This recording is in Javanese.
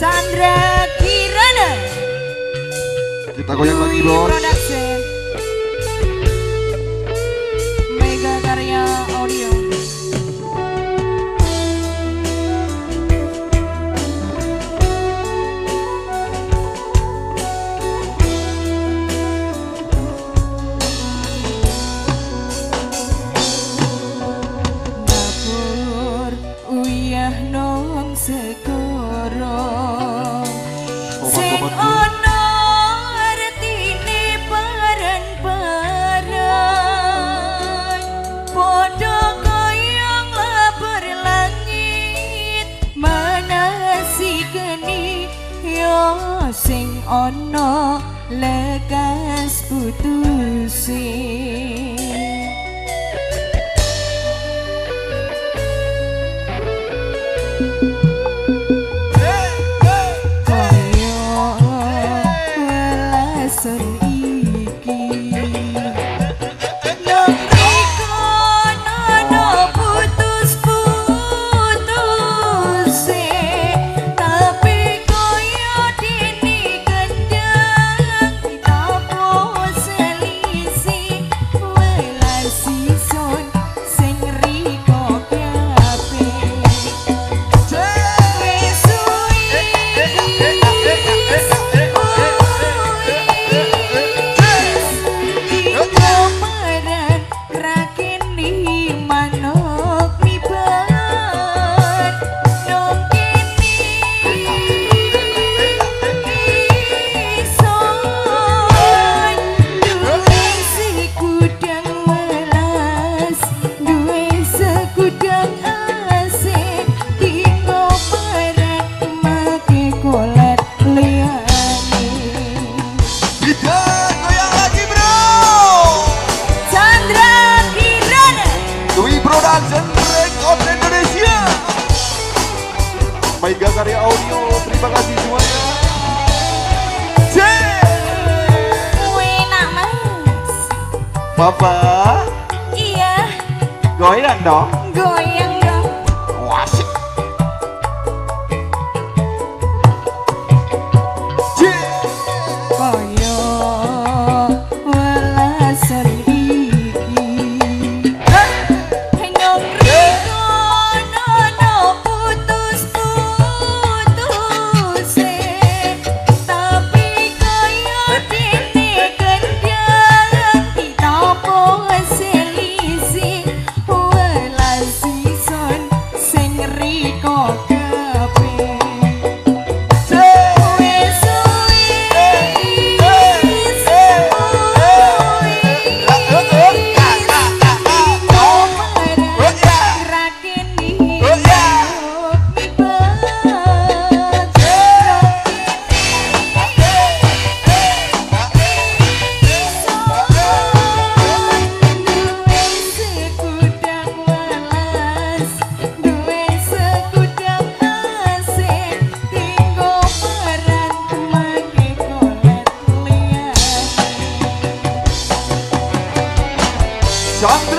Chandra Kirana. Kita goyang lagi bos. Production. Mega Karya Audio. Dapur uyah nong segoro. Sing ono artine bareng-bareng padha koyong labur langit manasi geni yo sing ono lekas putusin. Mega Karya Audio, terima kasih semuanya. Enak mas. Papa. Iya. Goyang dong. Goyang dong. Wasik. Koyo welasan iki. Henyong riko nono putus-putuse. Tapi koyo dene kendang ditopo selisi. Welasison sing riko kabeh. Chandra